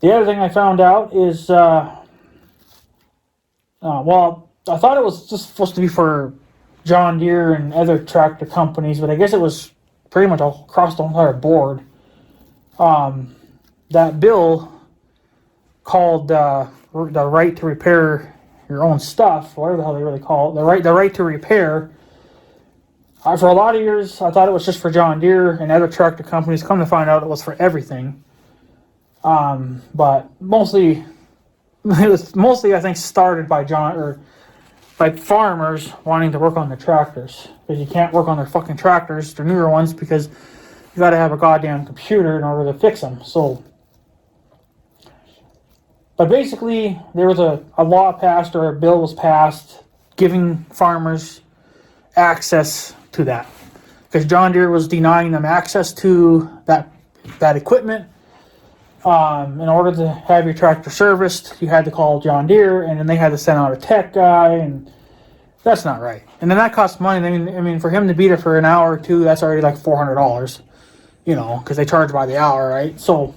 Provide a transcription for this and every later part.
The other thing I found out is, well, I thought it was just supposed to be for John Deere and other tractor companies, but I guess it was pretty much across the entire board. That bill called the right to repair your own stuff, whatever the hell they really call it, the right to repair. For a lot of years, I thought it was just for John Deere and other tractor companies. Come to find out, it was for everything. But mostly, it was mostly, I think, started by by farmers wanting to work on their tractors, because you can't work on their fucking tractors, their newer ones, because you got to have a goddamn computer in order to fix them. So, but basically, there was a law passed, or a bill was passed, giving farmers access to that, because John Deere was denying them access to that equipment. In order to have your tractor serviced, you had to call John Deere, and then they had to send out a tech guy, and that's not right. And then that costs money. I mean, for him to be there for an hour or two, that's already like $400, because they charge by the hour, right? So,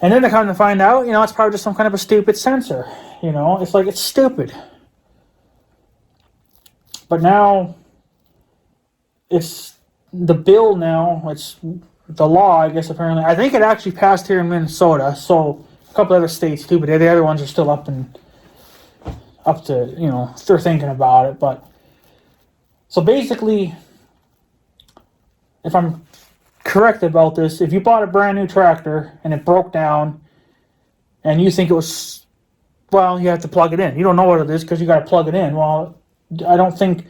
and then they come to find out, it's probably just some kind of a stupid sensor. It's like, it's stupid. But now, it's the bill now, it's the law, I guess, apparently. I think it actually passed here in Minnesota, so a couple other states too, but the other ones are still up to, they're thinking about it. But, so basically, if I'm correct about this, if you bought a brand new tractor and it broke down and you think it was, well, you have to plug it in. You don't know what it is because you got to plug it in. Well, I don't think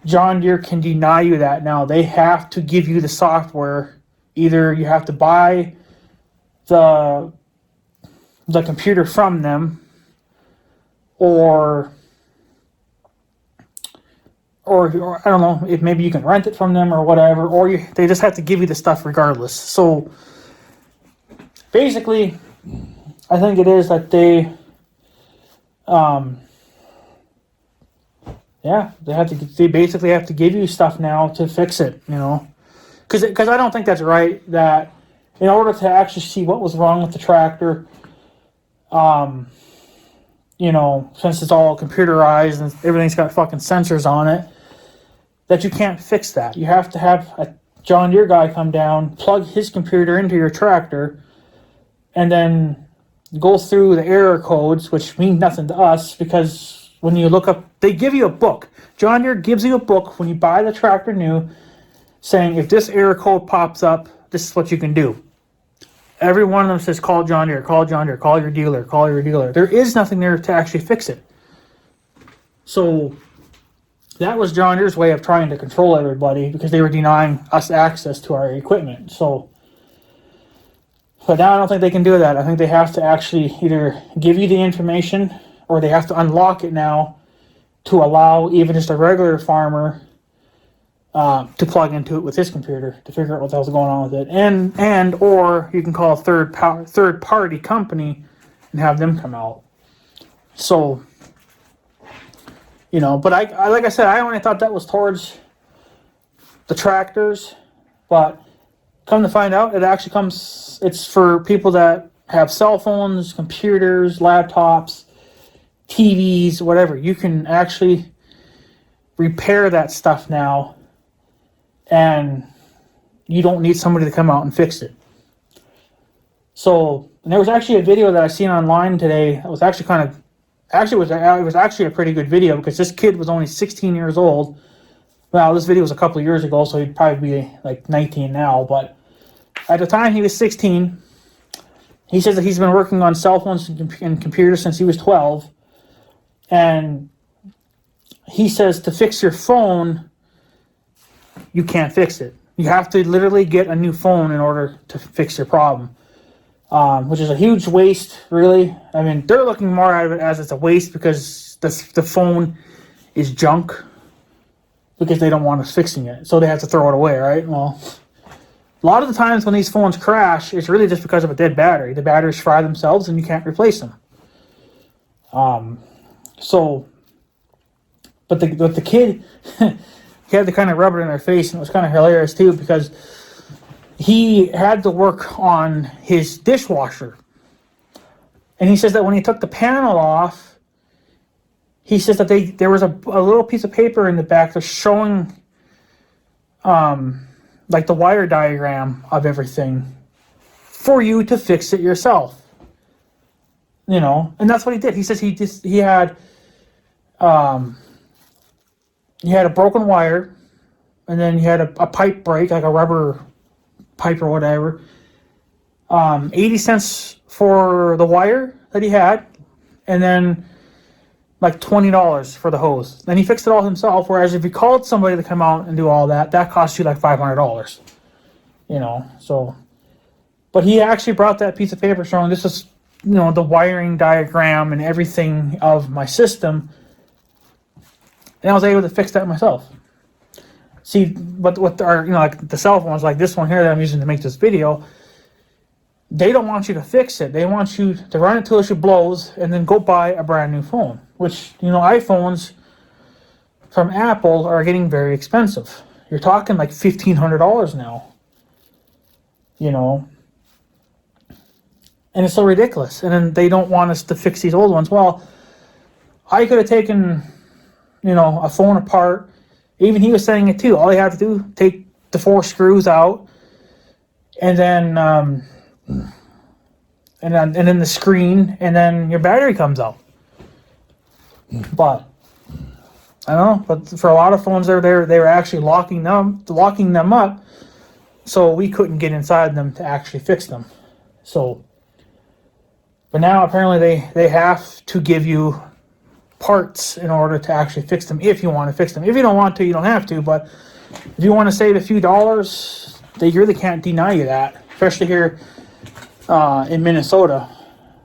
John Deere can deny you that now. They have to give you the software. Either you have to buy the computer from them, or I don't know, if maybe you can rent it from them or whatever, or they just have to give you the stuff regardless. So basically, I think it is that they they basically have to give you stuff now to fix it, because I don't think that's right. That in order to actually see what was wrong with the tractor, since it's all computerized and everything's got fucking sensors on it, that you can't fix that. You have to have a John Deere guy come down, plug his computer into your tractor, and then go through the error codes, which mean nothing to us, because when you look up, they give you a book. John Deere gives you a book when you buy the tractor new, saying if this error code pops up, this is what you can do. Every one of them says call John Deere, call John Deere, call your dealer, call your dealer. There is nothing there to actually fix it. So that was John Deere's way of trying to control everybody, because they were denying us access to our equipment. So, but now I don't think they can do that. I think they have to actually either give you the information, or they have to unlock it now to allow even just a regular farmer to plug into it with his computer to figure out what the hell's going on with it. And or you can call a third party company and have them come out. So, but I like I said, I only thought that was towards the tractors, but come to find out, it's for people that have cell phones, computers, laptops, TVs, whatever. You can actually repair that stuff now, and you don't need somebody to come out and fix it. So, and there was actually a video that I seen online today. It was actually it was actually a pretty good video, because this kid was only 16 years old. Well, this video was a couple of years ago, so he'd probably be like 19 now, but at the time he was 16. He says that he's been working on cell phones and computers since he was 12. And he says to fix your phone, you can't fix it. You have to literally get a new phone in order to fix your problem, which is a huge waste, really. I mean, they're looking more at it as it's a waste because the phone is junk, because they don't want us fixing it. So they have to throw it away, right? Well, a lot of the times when these phones crash, it's really just because of a dead battery. The batteries fry themselves and you can't replace them. So, but the kid, he had to kind of rub it in their face, and it was kind of hilarious too, because he had to work on his dishwasher. And he says that when he took the panel off, he says that there was a little piece of paper in the back that's showing like the wire diagram of everything for you to fix it yourself. You know, and that's what he did. He says he had a broken wire, and then he had a pipe break, like a rubber pipe or whatever. 80 cents for the wire that he had, and then like $20 for the hose. Then he fixed it all himself, whereas if you called somebody to come out and do all that, that cost you like $500. You know, so. But he actually brought that piece of paper showing this is, you know, the wiring diagram and everything of my system. And I was able to fix that myself. See, but with our, you know, like the cell phones like this one here that I'm using to make this video, they don't want you to fix it. They want you to run it till it blows and then go buy a brand new phone. Which, you know, iPhones from Apple are getting very expensive. You're talking like $1,500 now. You know. And it's so ridiculous. And then they don't want us to fix these old ones. Well, I could have taken, you know, a phone apart. Even he was saying it too. All you have to do, take the 4 screws out, and then then the screen, and then your battery comes out. But I don't know. But for a lot of phones, they were actually locking them up, so we couldn't get inside them to actually fix them. So, but now apparently they have to give you parts in order to actually fix them if you want to fix them. If you don't want to, you don't have to. But if you want to save a few dollars, they really can't deny you that, especially here in Minnesota,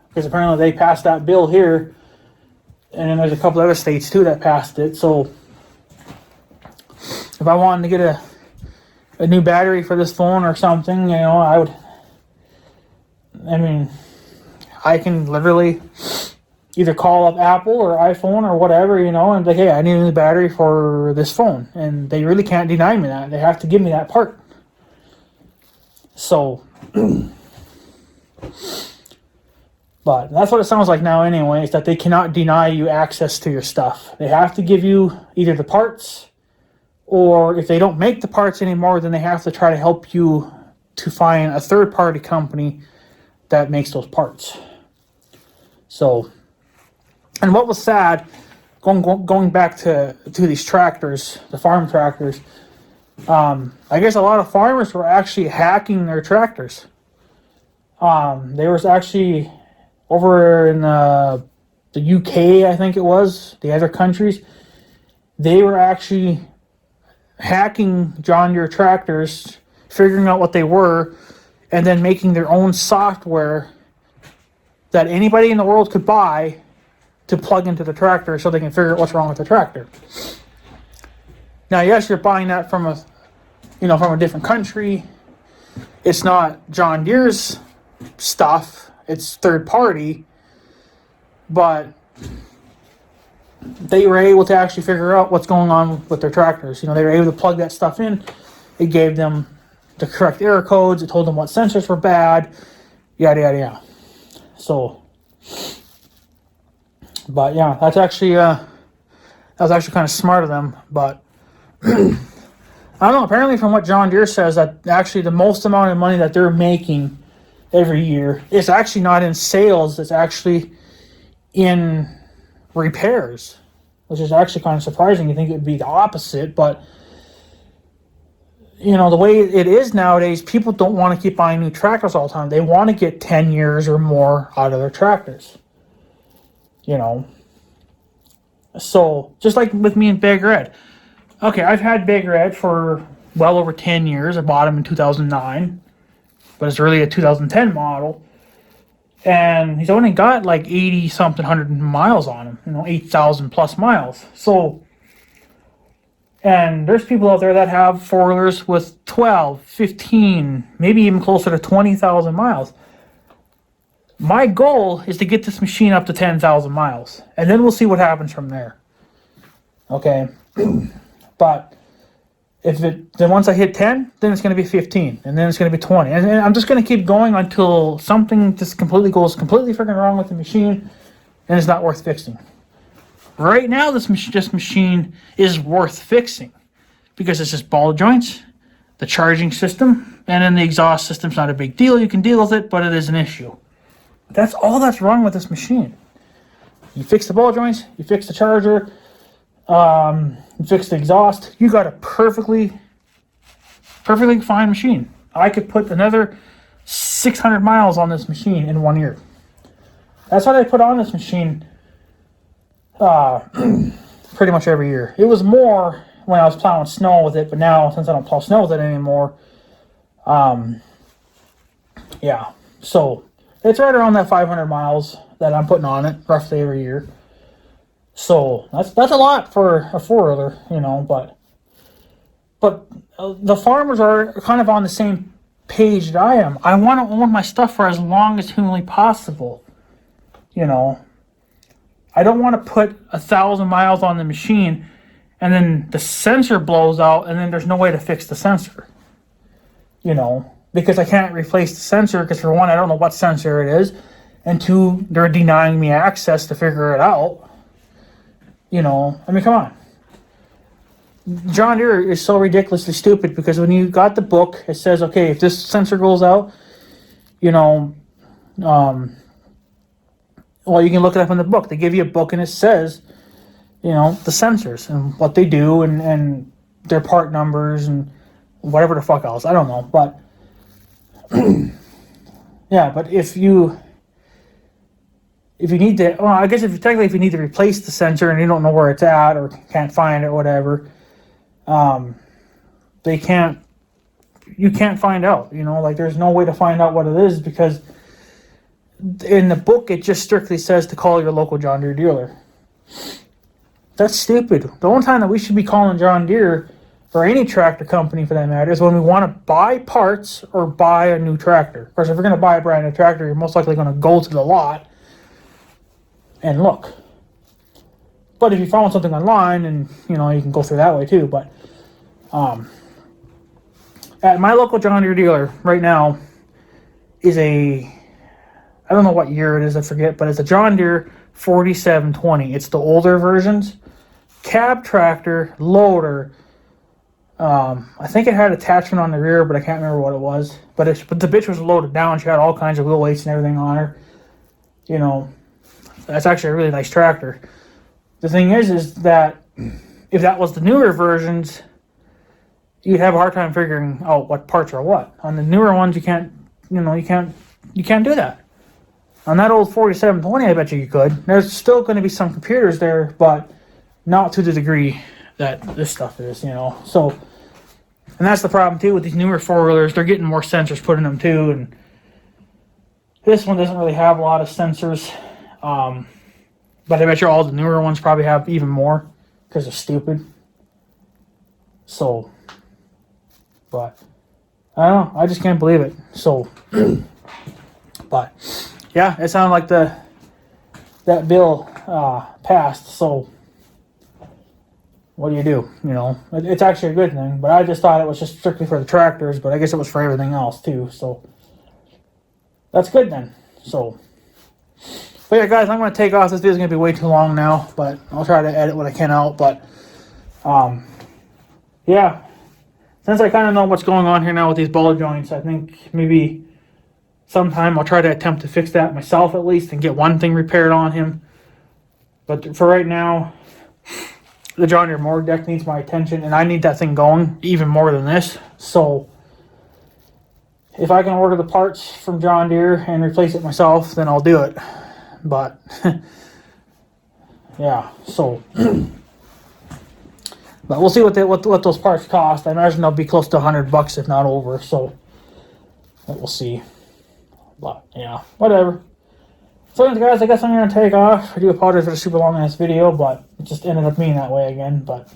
because apparently they passed that bill here, and then there's a couple other states too that passed it. So if I wanted to get a new battery for this phone or something, you know, I can literally either call up Apple or iPhone or whatever, you know, and be like, hey, I need a new battery for this phone. And they really can't deny me that. They have to give me that part. So, but that's what it sounds like now anyway, is that they cannot deny you access to your stuff. They have to give you either the parts, or if they don't make the parts anymore, then they have to try to help you to find a third-party company that makes those parts. So, and what was sad, going back to these tractors, the farm tractors, I guess a lot of farmers were actually hacking their tractors. There was actually over in the UK, I think it was, the other countries, they were actually hacking John Deere tractors, figuring out what they were, and then making their own software that anybody in the world could buy to plug into the tractor so they can figure out what's wrong with the tractor. Now, yes, you're buying that from a different country. It's not John Deere's stuff. It's third party. But they were able to actually figure out what's going on with their tractors. You know, they were able to plug that stuff in. It gave them the correct error codes. It told them what sensors were bad. Yada, yada, yada. So, but yeah, that was actually kind of smart of them. But I don't know. Apparently, from what John Deere says, that actually the most amount of money that they're making every year is actually not in sales. It's actually in repairs, which is actually kind of surprising. You think it would be the opposite, but you know, the way it is nowadays, people don't want to keep buying new tractors all the time. They want to get 10 years or more out of their tractors. You know. So, just like with me and Big Red. Okay, I've had Big Red for well over 10 years. I bought him in 2009. But it's really a 2010 model. And he's only got like 80-something hundred miles on him. You know, 8,000 plus miles. So, and there's people out there that have four-wheelers with 12, 15, maybe even closer to 20,000 miles. My goal is to get this machine up to 10,000 miles. And then we'll see what happens from there. Okay. But Then once I hit 10, then it's going to be 15, and then it's going to be 20, and I'm just going to keep going until something just goes completely freaking wrong with the machine, and it's not worth fixing. Right now, this machine is worth fixing because it's just ball joints, the charging system, and then the exhaust system's not a big deal. You can deal with it, but it is an issue. That's all that's wrong with this machine. You fix the ball joints, you fix the charger, you fix the exhaust, you got a perfectly fine machine. I could put another 600 miles on this machine in 1 year. That's what I put on this machine pretty much every year. It was more when I was plowing snow with it, but now since I don't plow snow with it anymore, yeah. So it's right around that 500 miles that I'm putting on it roughly every year. So that's a lot for a four-wheeler, you know, but the farmers are kind of on the same page that I am. I want to own my stuff for as long as humanly possible, you know. I don't want to put 1,000 miles on the machine and then the sensor blows out and then there's no way to fix the sensor, you know, because I can't replace the sensor because, for one, I don't know what sensor it is, and two, they're denying me access to figure it out. You know, I mean, come on. John Deere is so ridiculously stupid because when you got the book, it says, okay, if this sensor goes out, you know, well, you can look it up in the book. They give you a book and it says, you know, the sensors and what they do and their part numbers and whatever the fuck else. I don't know, but yeah, but if you need to, well, I guess if you need to replace the sensor and you don't know where it's at or can't find it or whatever, you can't find out, you know, like there's no way to find out what it is because in the book it just strictly says to call your local John Deere dealer. That's stupid. The only time that we should be calling John Deere, or any tractor company for that matter, is when we want to buy parts or buy a new tractor. Of course, if you're going to buy a brand new tractor, you're most likely going to go to the lot and look. But if you found something online, and you know, you can go through that way too. But at my local John Deere dealer right now is I don't know what year it is, I forget, but it's a John Deere 4720. It's the older versions. Cab tractor, loader. I think it had attachment on the rear, but I can't remember what it was. But the bitch was loaded down. She had all kinds of wheel weights and everything on her. You know, that's actually a really nice tractor. The thing is that if that was the newer versions, you'd have a hard time figuring out what parts are what. On the newer ones, you can't do that. On that old 4720, I bet you could. There's still going to be some computers there, but not to the degree that this stuff is, you know. So, and that's the problem too with these newer four-wheelers. They're getting more sensors put in them too, and this one doesn't really have a lot of sensors. But I bet you all the newer ones probably have even more because they're stupid. So, but I don't know. I just can't believe it. So, but yeah, it sounded like that bill passed. So, what do? You know, it's actually a good thing. But I just thought it was just strictly for the tractors. But I guess it was for everything else too. So, that's good then. So. But yeah, guys, I'm going to take off. This video is going to be way too long now, but I'll try to edit what I can out. But, yeah, since I kind of know what's going on here now with these ball joints, I think maybe sometime I'll try to attempt to fix that myself at least and get one thing repaired on him. But for right now, the John Deere mower deck needs my attention, and I need that thing going even more than this. So if I can order the parts from John Deere and replace it myself, then I'll do it. But yeah, so but we'll see what those parts cost. I imagine they'll be close to $100 if not over. So we'll see. But yeah, whatever. So anyways, guys, I guess I'm gonna take off. I do apologize for the super long ass video, but it just ended up being that way again. But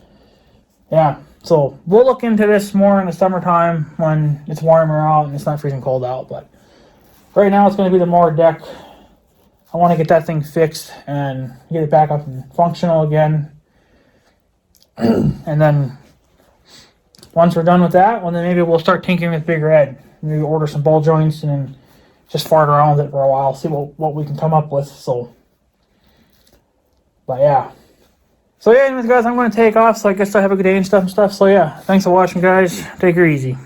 yeah, so we'll look into this more in the summertime when it's warmer out and it's not freezing cold out. But right now it's gonna be the mower deck. I want to get that thing fixed and get it back up and functional again. And then once we're done with that, well, then maybe we'll start tinkering with Big Red. Maybe order some ball joints and then just fart around with it for a while, see what we can come up with. So, but yeah. So yeah, anyways, guys, I'm going to take off. So I guess I have a good day and stuff. So yeah, thanks for watching, guys. Take her easy.